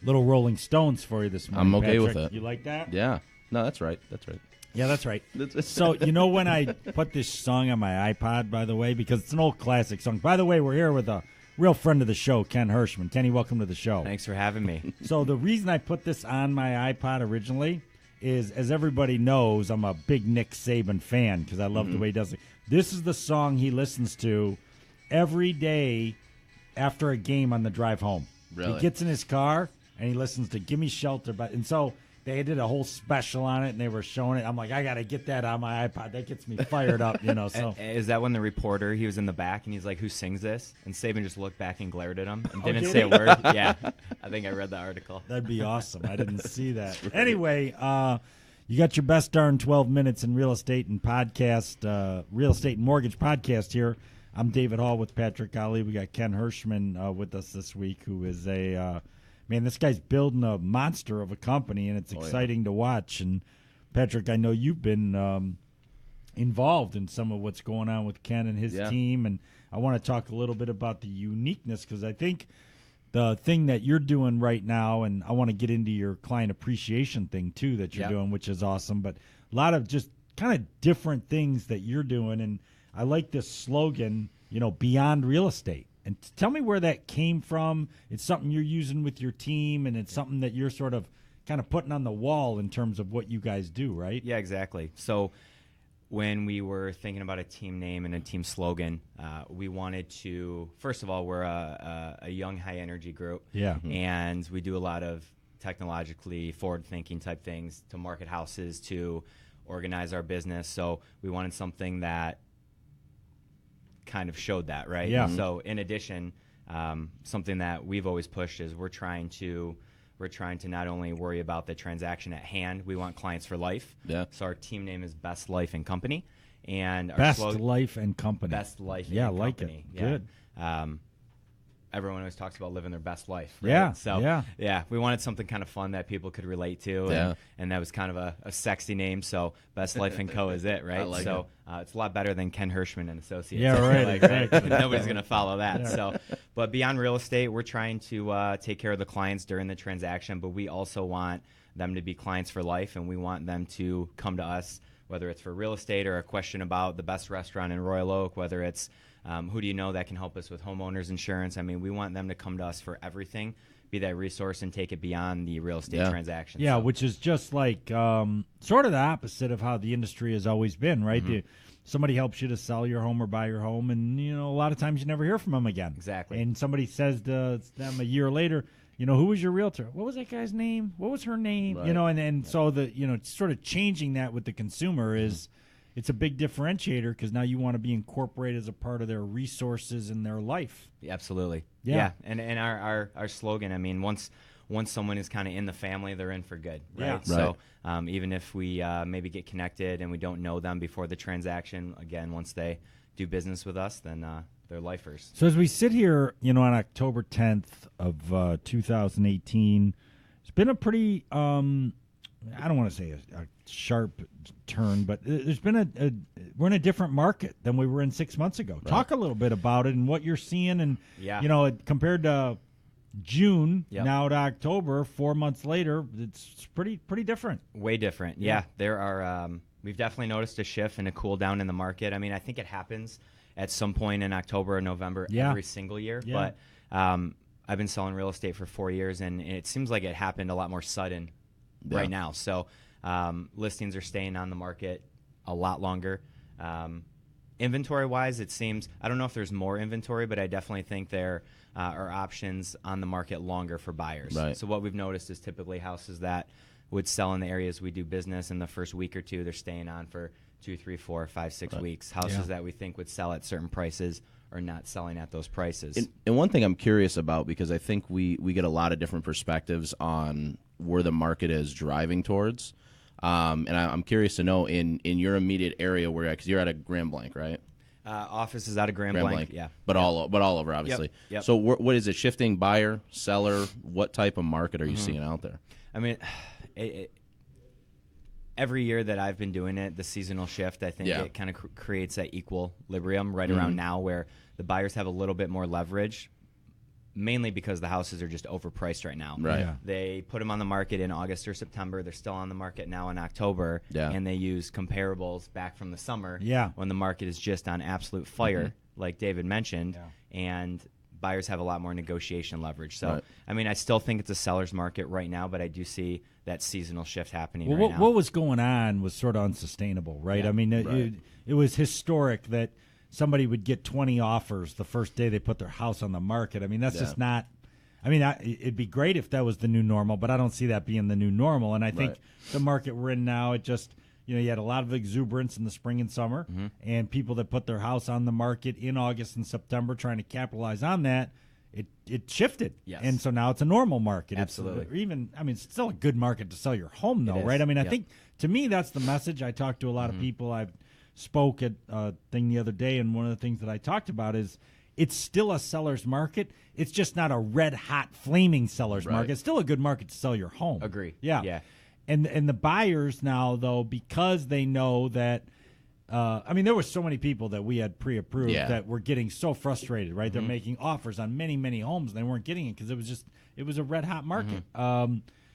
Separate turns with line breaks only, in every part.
Little Rolling Stones for you this morning.
I'm okay
Patrick.
with it.
You like that?
Yeah. No, that's right. That's right.
Yeah, that's right. So, you know when I put this song on my iPod, by the way, because it's an old classic song. By the way, we're here with a real friend of the show, Ken Hirschmann. Kenny, welcome to the show.
Thanks for having me.
So the reason I put this on my iPod originally is, as everybody knows, I'm a big Nick Saban fan because I love the way he does it. This is the song he listens to every day after a game on the drive home.
Really?
He gets in his car and he listens to Gimme Shelter. And so they did a whole special on it, and they were showing it. I'm like, I got to get that on my iPod. That gets me fired up, you know. So
Is that when the reporter, he was in the back, and he's like, who sings this? And Saban just looked back and glared at him and didn't
did
say
he?
a word. Yeah, I think I read the article.
that'd be awesome. I didn't see that. Anyway, you got your best darn 12 minutes in real estate and podcast, real estate and mortgage podcast here. I'm David Hall with Patrick Ali. We got Ken Hirschmann with us this week, who is a man, this guy's building a monster of a company, and it's exciting to watch. And, Patrick, I know you've been involved in some of what's going on with Ken and his team, and I want to talk a little bit about the uniqueness, because I think the thing that you're doing right now, and I want to get into your client appreciation thing, too, that you're doing, which is awesome, but a lot of just kind of different things that you're doing, and I like this slogan, you know, beyond real estate. And tell me where that came from. It's something you're using with your team, and it's something that you're sort of kind of putting on the wall in terms of what you guys do, right?
Yeah, exactly. So when we were thinking about a team name and a team slogan, we wanted to, first of all, we're a young, high-energy group.
Yeah.
And we do a lot of technologically forward-thinking type things to market houses, to organize our business. So we wanted something that kind of showed that, right?
Yeah.
So in addition, something that we've always pushed is we're trying to not only worry about the transaction at hand, we want clients for life.
Yeah.
So our team name is Best Life and Company, and our
Best Life and Company.
Best Life.
Yeah,
and
like
Company.
it. Good.
Everyone always talks about living their best life. Right?
Yeah.
So we wanted something kind of fun that people could relate to, and that was kind of a sexy name. So Best Life and Co. is it, right?
I like it.
It's a lot better than Ken Hirschmann and Associates.
Yeah, right. Exactly.
Nobody's going to follow that.
Yeah.
So, but beyond real estate, we're trying to take care of the clients during the transaction, but we also want them to be clients for life, and we want them to come to us, whether it's for real estate or a question about the best restaurant in Royal Oak, whether it's who do you know that can help us with homeowners insurance. I mean, we want them to come to us for everything, be that resource, and take it beyond the real estate transaction.
Yeah,
so,
which is just like sort of the opposite of how the industry has always been, right? Somebody helps you to sell your home or buy your home, and, you know, a lot of times you never hear from them again.
Exactly.
And somebody says to them a year later, you know, who was your realtor? What was that guy's name? What was her name?
Right.
You know, and so sort of changing that with the consumer is it's a big differentiator, because now you want to be incorporated as a part of their resources in their life.
absolutely.
Yeah.
And our slogan, I mean, once someone is kind of in the family, they're in for good, right?
Yeah.
So even if we maybe get connected and we don't know them before the transaction, again, once they do business with us, then they're lifers.
So as we sit here, you know, on October 10th of 2018, it's been a pretty, I don't want to say a sharp turn, but there's been we're in a different market than we were in 6 months ago. Right. Talk a little bit about it and what you're seeing, and you know, compared to June now to October, 4 months later, it's pretty different.
Way different. Yeah. There are. We've definitely noticed a shift and a cool down in the market. I mean, I think it happens at some point in October or November every single year.
Yeah.
But I've been selling real estate for 4 years, and it seems like it happened a lot more sudden right now. So listings are staying on the market a lot longer. Inventory-wise, it seems, I don't know if there's more inventory, but I definitely think there are options on the market longer for buyers.
Right.
So what we've noticed is typically houses that would sell in the areas we do business in the first week or two, they're staying on for 2, 3, 4, 5, 6 weeks. Houses that we think would sell at certain prices are not selling at those prices.
And one thing I'm curious about, because I think we get a lot of different perspectives on where the market is driving towards. And I'm curious to know in your immediate area where, because you're at a Grand Blanc, right?
Office is out of Grand Blanc, yeah.
But all over, obviously.
Yep.
So what is it, shifting buyer, seller? What type of market are you seeing out there?
I mean, every year that I've been doing it, the seasonal shift, I think it kind of creates that equilibrium right around now where the buyers have a little bit more leverage. mainly because the houses are just overpriced right now.
Right.
Yeah.
They put them on the market in August or September. They're still on the market now in October.
Yeah.
And they use comparables back from the summer
Yeah.
when the market is just on absolute fire, like David mentioned.
Yeah.
And buyers have a lot more negotiation leverage. So,
Right.
I mean, I still think it's a seller's market right now, but I do see that seasonal shift happening
Well,
right now.
what was going on was sort of unsustainable, right?
Yeah.
I mean,
Right.
it was historic that somebody would get 20 offers the first day they put their house on the market. I mean, that's just not. I mean, it'd be great if that was the new normal, but I don't see that being the new normal. And I think the market we're in now, it just, you had a lot of exuberance in the spring and summer, and people that put their house on the market in August and September trying to capitalize on that, it shifted.
Yes.
And so now it's a normal market.
Absolutely.
It's still a good market to sell your home, though,
It is.
right? I mean, I
Yep.
think, to me, that's the message. I talked to a lot of people. I spoke at a thing the other day, and one of the things that I talked about is it's still a seller's market. It's just not a red-hot, flaming seller's market. It's still a good market to sell your home.
Agree.
Yeah.
Yeah.
And the buyers now, though, because they know that there were so many people that we had pre-approved that were getting so frustrated, right? They're making offers on many, many homes, and they weren't getting it because it was a red-hot market.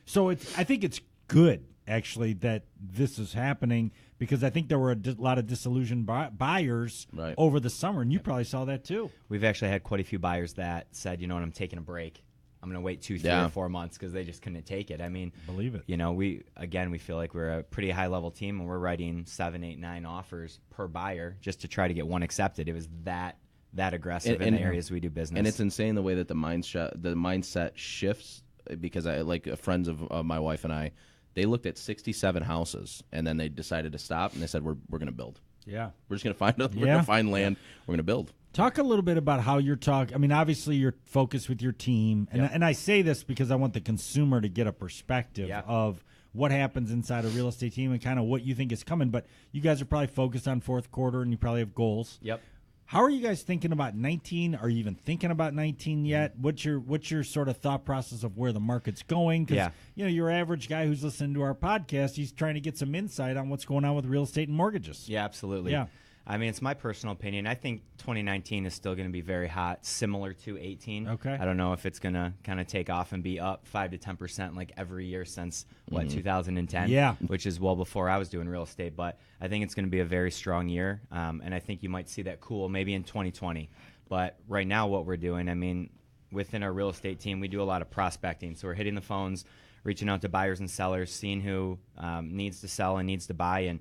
So I think it's good, actually, that this is happening because I think there were a lot of disillusioned buyers over the summer, and you probably saw that too.
We've actually had quite a few buyers that said, I'm taking a break. I'm going to wait 2, 3, or 4 months because they just couldn't take it. I mean,
believe it.
We feel like we're a pretty high-level team, and we're writing 7, 8, 9 offers per buyer just to try to get one accepted. It was that aggressive in the areas we do business.
And it's insane the way that the mindset shifts because I like friends of my wife and I, they looked at 67 houses and then they decided to stop and they said we're going to build.
Yeah.
We're just going to find land. We're going to build.
Talk a little bit about how you're talking. I mean, obviously you're focused with your team, and I say this because I want the consumer to get a perspective of what happens inside a real estate team and kind of what you think is coming. But you guys are probably focused on fourth quarter, and you probably have goals.
Yep.
How are you guys thinking about 19? Are you even thinking about 19 yet? What's your sort of thought process of where the market's going? Because your average guy who's listening to our podcast, he's trying to get some insight on what's going on with real estate and mortgages.
Yeah, absolutely.
Yeah.
I mean, it's my personal opinion. I think 2019 is still going to be very hot, similar to 18.
Okay.
I don't know if it's going to kind of take off and be up 5 to 10% like every year since, 2010?
Yeah.
Which is well before I was doing real estate. But I think it's going to be a very strong year, and I think you might see that cool maybe in 2020. But right now what we're doing, I mean, within our real estate team, we do a lot of prospecting. So we're hitting the phones, reaching out to buyers and sellers, seeing who needs to sell and needs to buy. And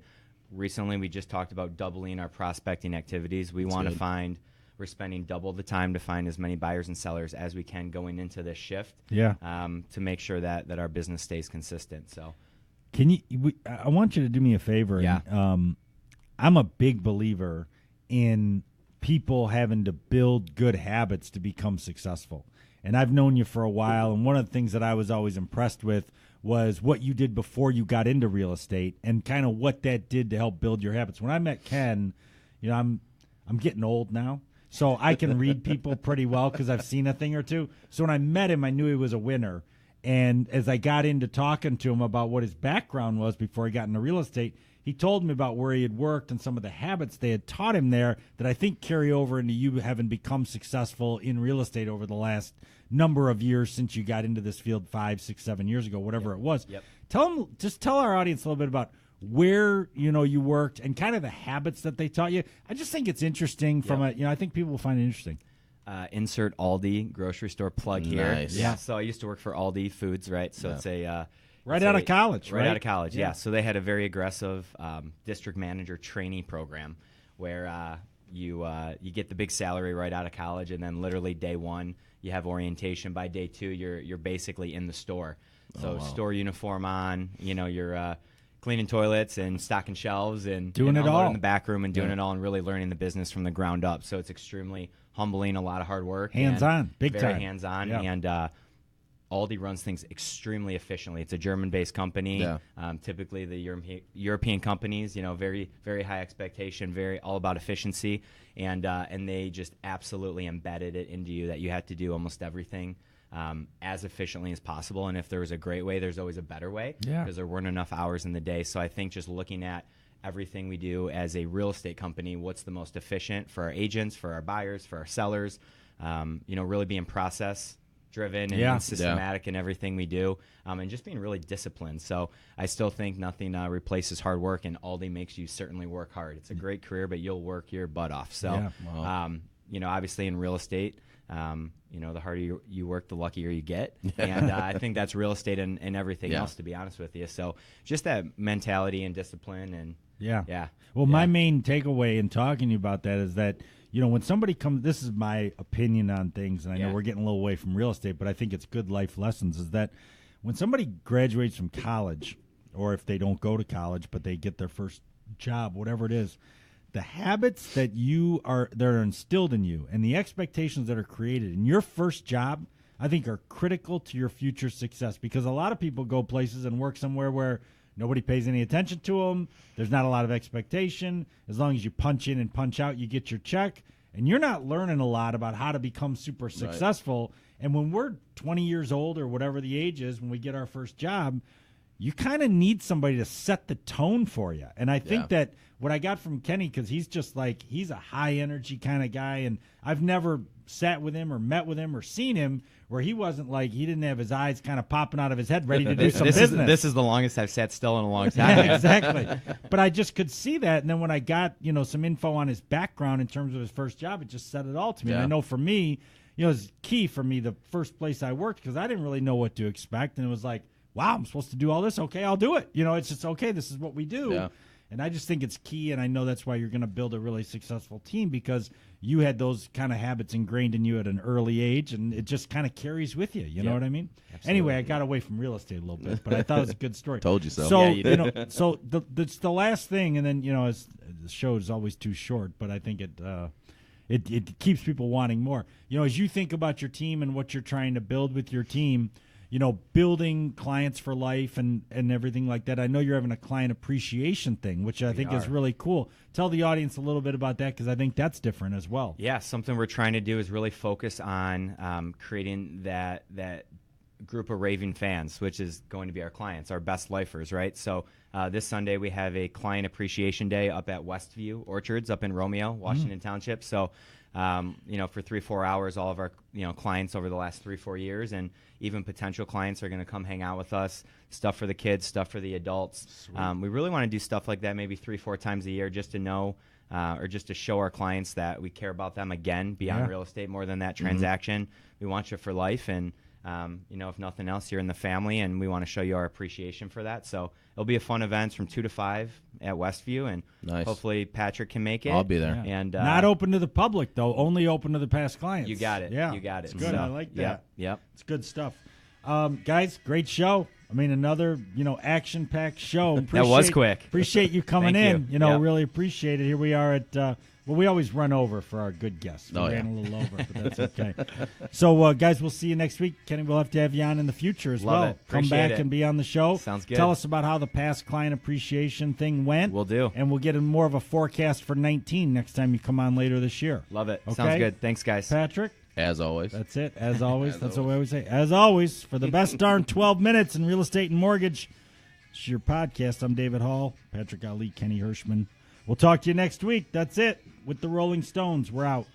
recently, we just talked about doubling our prospecting activities. We want to find, we're spending double the time to find as many buyers and sellers as we can going into this shift.
Yeah.
To make sure that our business stays consistent. So,
I want you to do me a favor.
Yeah.
And, I'm a big believer in people having to build good habits to become successful. And I've known you for a while, and one of the things that I was always impressed with was what you did before you got into real estate and kind of what that did to help build your habits. When I met Ken, I'm getting old now, so I can read people pretty well because I've seen a thing or two. So when I met him, I knew he was a winner. And as I got into talking to him about what his background was before he got into real estate, he told me about where he had worked and some of the habits they had taught him there that I think carry over into you having become successful in real estate over the last number of years since you got into this field 5, 6, 7 years ago, whatever it was.
Yep.
Tell our audience a little bit about where you worked and kind of the habits that they taught you. I just think it's interesting I think people will find it interesting.
Insert Aldi grocery store plug here.
Nice.
Yeah. So I used to work for Aldi Foods, right? So it's a
Right out of college, right?
Right out of college, yeah. So they had a very aggressive district manager trainee program where you get the big salary right out of college, and then literally day one you have orientation. By day two, you're basically in the store. So store uniform on, you're cleaning toilets and stocking shelves and
doing it all
in the back room and doing it all and really learning the business from the ground up. So it's extremely humbling, a lot of hard work,
hands-on, big
very
time,
hands-on,
yeah.
and Aldi runs things extremely efficiently. It's a German-based company.
Yeah.
Typically, the European companies, very, very high expectation, very all about efficiency, and they just absolutely embedded it into you that you had to do almost everything as efficiently as possible. And if there was a great way, there's always a better way.
Yeah.
Because there weren't enough hours in the day. So I think just looking at everything we do as a real estate company, what's the most efficient for our agents, for our buyers, for our sellers. really being process driven and systematic in everything we do, and just being really disciplined. So I still think nothing replaces hard work, and Aldi makes you certainly work hard. It's a great career, but you'll work your butt off. So, obviously in real estate, the harder you work, the luckier you get. And I think that's real estate and everything else, to be honest with you. So just that mentality and discipline. And
Well, my main takeaway in talking to you about that is that, when somebody comes, this is my opinion on things, and I know we're getting a little away from real estate, but I think it's good life lessons, is that when somebody graduates from college, or if they don't go to college, but they get their first job, whatever it is, the habits that are instilled in you and the expectations that are created in your first job, I think are critical to your future success, because a lot of people go places and work somewhere where nobody pays any attention to them. There's not a lot of expectation. As long as you punch in and punch out, you get your check. And you're not learning a lot about how to become super successful. And when we're 20 years old or whatever the age is, when we get our first job, you kind of need somebody to set the tone for you. And I think that what I got from Kenny, because he's just like, he's a high energy kind of guy. And I've never sat with him or met with him or seen him where he wasn't like, he didn't have his eyes kind of popping out of his head ready to do some business.
This is the longest I've sat still in a long time.
Yeah, exactly. But I just could see that. And then when I got, some info on his background in terms of his first job, it just said it all to me. And I know for me, it was key for me the first place I worked, because I didn't really know what to expect. And it was like, wow, I'm supposed to do all this? Okay, I'll do it. It's just, okay, this is what we do.
Yeah.
And I just think it's key, and I know that's why you're going to build a really successful team, because you had those kind of habits ingrained in you at an early age, and it just kind of carries with you. You know what I mean? Absolutely. Anyway, I got away from real estate a little bit, but I thought it was a good story.
Told you so.
So,
you did.
So it's the last thing, and then, as the show is always too short, but I think it keeps people wanting more. As you think about your team and what you're trying to build with your team, building clients for life and everything like that. I know you're having a client appreciation thing, which I think is really cool. Tell the audience a little bit about that, because I think that's different as well.
Yeah, something we're trying to do is really focus on creating that group of raving fans, which is going to be our clients, our best lifers, right? So this Sunday we have a client appreciation day up at Westview Orchards up in Romeo, Washington Township. So for 3-4 hours, all of our clients over the last 3-4 years, and even potential clients, are going to come hang out with us. Stuff for the kids, stuff for the adults. We really want to do stuff like that maybe 3-4 times a year, just to know or just to show our clients that we care about them again beyond real estate, more than that transaction. We want you for life, and if nothing else, you're in the family, and we want to show you our appreciation for that. So it'll be a fun event from 2 to 5 at Westview, and hopefully Patrick can make it.
I'll be there.
Yeah.
And
not open to the public, though. Only open to the past clients.
You got it.
Yeah,
you got it.
It's good. I like that.
Yep.
It's good stuff. Guys, great show. I mean, another action-packed show.
That was quick.
Appreciate you coming
Thank
in.
you.
Really appreciate it. Here we are at. We always run over for our good guests. We
Oh,
ran a little over, but that's okay. So, guys, we'll see you next week. Kenny, we'll have to have you on in the future as
Love
well.
it.
Come
Appreciate
back
it.
and be on the show.
Sounds good.
Tell us about how the past client appreciation thing went.
Will do.
And we'll get in more of a forecast for 19 next time you come on later this year.
Love it.
Okay?
Sounds good. Thanks, guys.
Patrick?
As always.
That's it. As always. That's what we always say. As always, for the best darn 12 minutes in real estate and mortgage, it's your podcast. I'm David Hall, Patrick Ali, Kenny Hirschman. We'll talk to you next week. That's it. With the Rolling Stones, we're out.